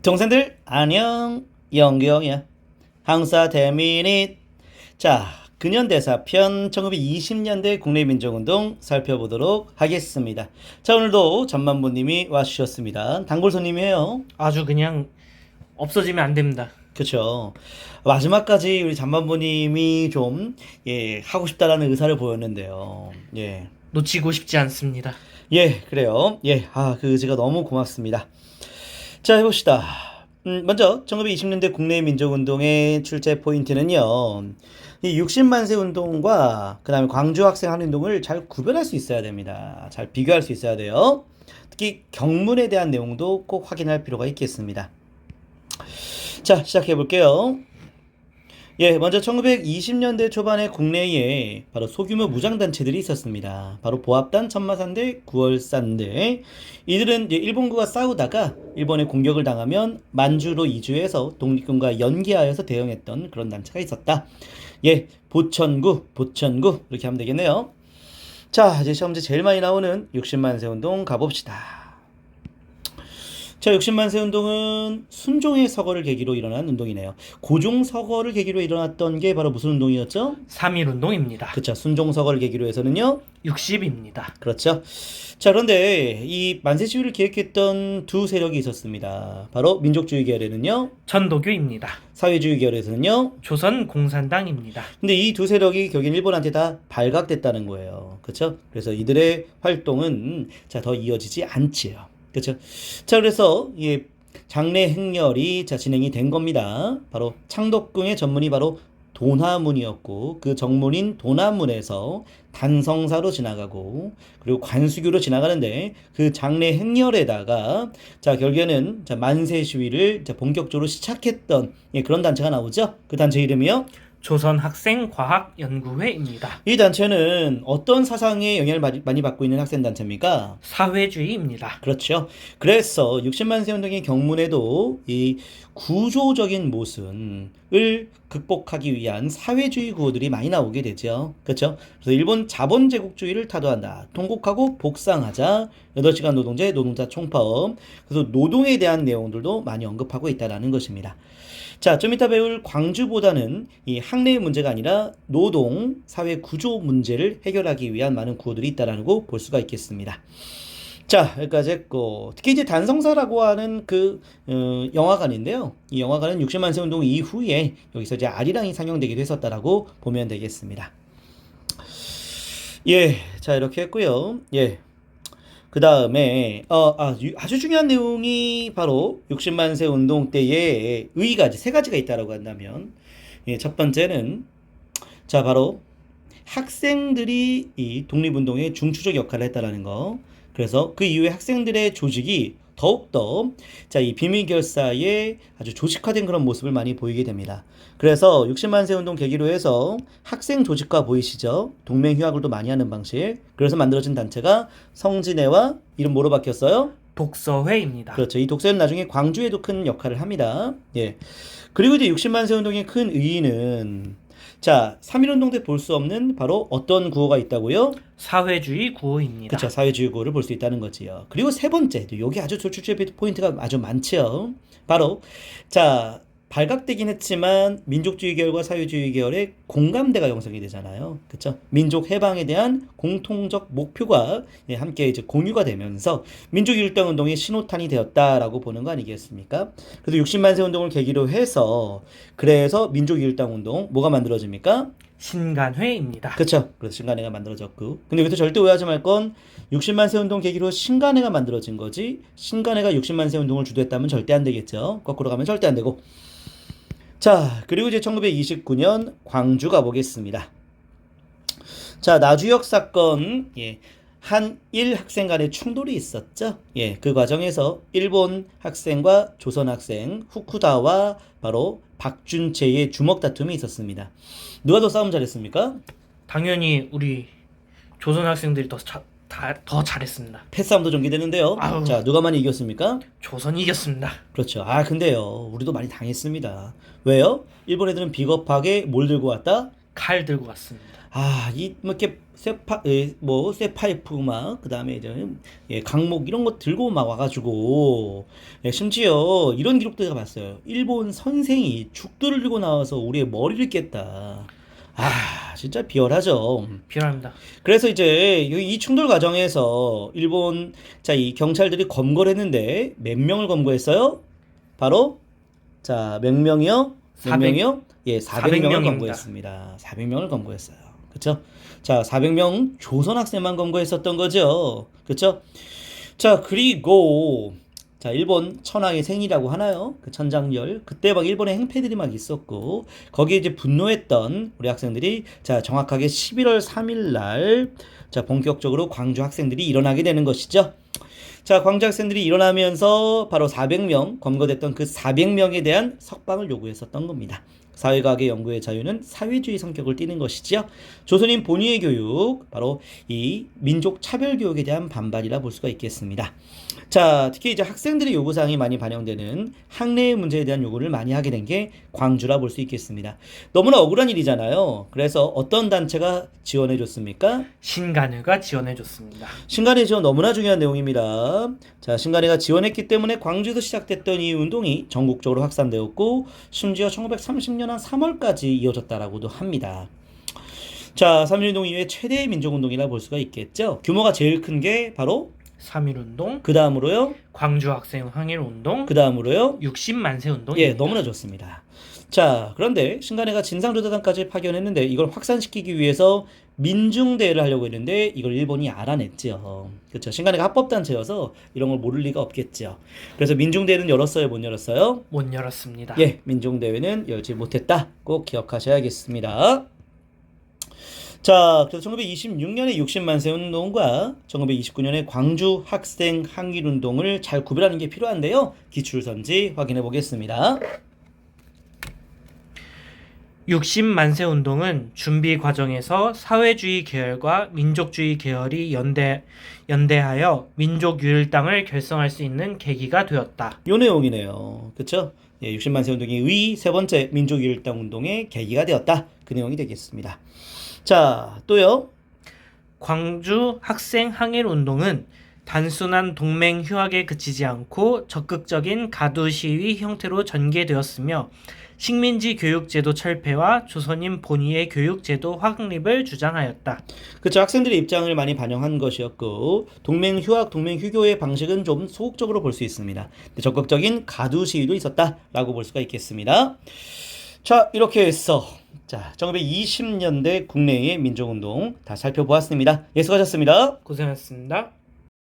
동생들 안녕, 영경이야. 항사 대민잇. 자, 근현대사편 1920년대 국내 민족운동 살펴보도록 하겠습니다. 자, 오늘도 전만부님이 와주셨습니다. 단골 손님이에요. 아주 그냥 없어지면 안 됩니다. 그쵸. 마지막까지 우리 잠만부님이 좀 하고 싶다라는 의사를 보였는데요. 놓치고 싶지 않습니다. 그래요. 그 의지가 너무 고맙습니다. 자, 해봅시다. 먼저 1920년대 국내 민족운동의 출제 포인트는요. 이 60만세 운동과 그 다음에 광주 학생 한운동을 잘 구별할 수 있어야 됩니다. 잘 비교할 수 있어야 돼요. 특히 경문에 대한 내용도 꼭 확인할 필요가 있겠습니다. 자, 시작해 볼게요. 먼저 1920년대 초반에 국내에 바로 소규모 무장단체들이 있었습니다. 바로 보합단, 천마산대, 구월산대. 이들은 이제 일본군과 싸우다가 일본의 공격을 당하면 만주로 이주해서 독립군과 연계하여서 대응했던 그런 단체가 있었다. 보천구 이렇게 하면 되겠네요. 자, 이제 시험제 제일 많이 나오는 60만세 운동 가봅시다. 자, 60만세 운동은 순종의 서거를 계기로 일어난 운동이네요. 고종 서거를 계기로 일어났던 게 바로 무슨 운동이었죠? 3.1운동입니다. 그렇죠. 순종 서거를 계기로 해서는요. 60입니다. 그렇죠. 자, 그런데 이 만세 시위를 기획했던 두 세력이 있었습니다. 바로 민족주의 계열에는요. 천도교입니다. 사회주의 계열에서는요. 조선공산당입니다. 근데 이 두 세력이 결국엔 일본한테 다 발각됐다는 거예요. 그렇죠? 그래서 이들의 활동은 더 이어지지 않지요. 그렇죠. 자, 그래서 장례 행렬이 진행이 된 겁니다. 바로 창덕궁의 전문이 바로 도나문이었고 그 정문인 도나문에서 단성사로 지나가고 그리고 관수교로 지나가는데 그 장례 행렬에다가 결국에는 만세 시위를 본격적으로 시작했던 그런 단체가 나오죠. 그 단체 이름이요. 조선학생과학연구회입니다. 이 단체는 어떤 사상의 영향을 많이 받고 있는 학생단체입니까? 사회주의입니다. 그렇죠. 그래서 60만세 운동의 경문에도 이 구조적인 모순을 극복하기 위한 사회주의 구호들이 많이 나오게 되죠. 그렇죠. 그래서 일본 자본제국주의를 타도한다. 통곡하고 복상하자. 8시간 노동제, 노동자 총파업. 그래서 노동에 대한 내용들도 많이 언급하고 있다는 것입니다. 자, 좀 이따 배울 광주보다는 이 학내의 문제가 아니라 노동, 사회 구조 문제를 해결하기 위한 많은 구호들이 있다는 거 볼 수가 있겠습니다. 자, 여기까지 했고, 특히 이제 단성사라고 하는 그 영화관인데요. 이 영화관은 60만세 운동 이후에 여기서 이제 아리랑이 상영되기도 했었다라고 보면 되겠습니다. 자, 이렇게 했고요. 그 다음에 아주 중요한 내용이 바로 60만세 운동 때에 세 가지가 있다라고 한다면 첫 번째는 바로 학생들이 이 독립운동의 중추적 역할을 했다라는 거. 그래서 그 이후에 학생들의 조직이 더욱더 이 비밀결사에 아주 조직화된 그런 모습을 많이 보이게 됩니다. 그래서 60만세 운동 계기로 해서 학생 조직화 보이시죠? 동맹휴학을 많이 하는 방식. 그래서 만들어진 단체가 성진회와 이름 뭐로 바뀌었어요? 독서회입니다. 그렇죠. 이 독서회는 나중에 광주에도 큰 역할을 합니다. 그리고 이제 60만세 운동의 큰 의의는 3.1운동 때 볼 수 없는 바로 어떤 구호가 있다고요? 사회주의 구호입니다. 그렇죠. 사회주의 구호를 볼 수 있다는 거지요. 그리고 세 번째, 여기 아주 출제 포인트가 아주 많죠. 바로 발각되긴 했지만 민족주의 계열과 사회주의 계열의 공감대가 형성이 되잖아요. 그렇죠? 민족 해방에 대한 공통적 목표가 함께 이제 공유가 되면서 민족일당 운동의 신호탄이 되었다라고 보는 거 아니겠습니까? 그래서 60만세 운동을 계기로 해서 그래서 민족일당 운동 뭐가 만들어집니까? 신간회입니다. 그렇죠. 그래서 신간회가 만들어졌고. 근데 여기서 절대 오해하지 말 건 60만세 운동 계기로 신간회가 만들어진 거지. 신간회가 60만세 운동을 주도했다면 절대 안 되겠죠. 거꾸로 가면 절대 안 되고. 자, 그리고 이제 1929년 광주 가보겠습니다. 나주역 사건, 한일 학생 간의 충돌이 있었죠. 그 과정에서 일본 학생과 조선 학생, 후쿠다와 바로 박준채의 주먹 다툼이 있었습니다. 누가 더 싸움 잘했습니까? 당연히 우리 조선 학생들이 더 잘했습니다. 패싸움도 전개되는데요. 자, 누가 많이 이겼습니까? 조선이 이겼습니다. 그렇죠. 근데요, 우리도 많이 당했습니다. 왜요? 일본 애들은 비겁하게 뭘 들고 왔다? 칼 들고 왔습니다. 이 뭐 이렇게 쇠파이프 막 그다음에 이제 강목 이런 거 들고 막 와가지고 심지어 이런 기록도 제가 봤어요. 일본 선생이 죽도를 들고 나와서 우리의 머리를 깼다. 진짜 비열하죠. 비열합니다. 그래서 이제 이 충돌 과정에서 일본 이 경찰들이 검거를 했는데 몇 명을 검거했어요? 바로 몇 명이요? 몇 400 명이요? 400명을 400명입니다. 검거했습니다. 400명을 검거했어요. 그쵸? 자, 400명 조선 학생만 검거했었던 거죠. 그쵸? 자, 그리고 일본 천황의 생이라고 하나요? 그 천장열. 그때 막 일본의 행패들이 막 있었고 거기에 이제 분노했던 우리 학생들이 정확하게 11월 3일 날 본격적으로 광주 학생들이 일어나게 되는 것이죠. 광주 학생들이 일어나면서 바로 400명 검거됐던 그 400명에 대한 석방을 요구했었던 겁니다. 사회과학의 연구의 자유는 사회주의 성격을 띠는 것이지요. 조선인 본위의 교육, 바로 이 민족 차별 교육에 대한 반발이라 볼 수가 있겠습니다. 특히 이제 학생들의 요구사항이 많이 반영되는 학내의 문제에 대한 요구를 많이 하게 된 게 광주라 볼 수 있겠습니다. 너무나 억울한 일이잖아요. 그래서 어떤 단체가 지원해 줬습니까? 신간회가 지원해 줬습니다. 신간회 지원 너무나 중요한 내용입니다. 신간회가 지원했기 때문에 광주에서 시작됐던 이 운동이 전국적으로 확산되었고 심지어 1930년 한 3월까지 이어졌다라고도 합니다. 3.1운동 이후에 최대의 민족운동이라 볼 수가 있겠죠. 규모가 제일 큰 게 바로 3.1운동, 그 다음으로요. 광주 학생 항일운동, 그 다음으로요. 60만세 운동입니다. 너무나 좋습니다. 그런데 신간회가 진상조사단까지 파견했는데 이걸 확산시키기 위해서 민중대회를 하려고 했는데 이걸 일본이 알아냈죠. 그렇죠. 신간회가 합법단체여서 이런 걸 모를 리가 없겠죠. 그래서 민중대회는 열었어요, 못 열었어요? 못 열었습니다. 민중대회는 열지 못했다. 꼭 기억하셔야겠습니다. 그래서 1926년의 60만세 운동과 1929년의 광주 학생 항일 운동을 잘 구별하는 게 필요한데요. 기출선지 확인해 보겠습니다. 60만세 운동은 준비 과정에서 사회주의 계열과 민족주의 계열이 연대하여 민족유일당을 결성할 수 있는 계기가 되었다. 요 내용이네요. 그쵸? 60만세 운동이 의 세 번째 민족유일당 운동의 계기가 되었다. 그 내용이 되겠습니다. 또요. 광주 학생 항일 운동은 단순한 동맹 휴학에 그치지 않고 적극적인 가두 시위 형태로 전개되었으며 식민지 교육제도 철폐와 조선인 본위의 교육제도 확립을 주장하였다. 그쵸. 학생들의 입장을 많이 반영한 것이었고 동맹 휴학, 동맹 휴교의 방식은 좀 소극적으로 볼 수 있습니다. 적극적인 가두 시위도 있었다라고 볼 수가 있겠습니다. 이렇게 해서 1920년대 국내의 민족운동 다 살펴보았습니다. 수고하셨습니다. 고생하셨습니다.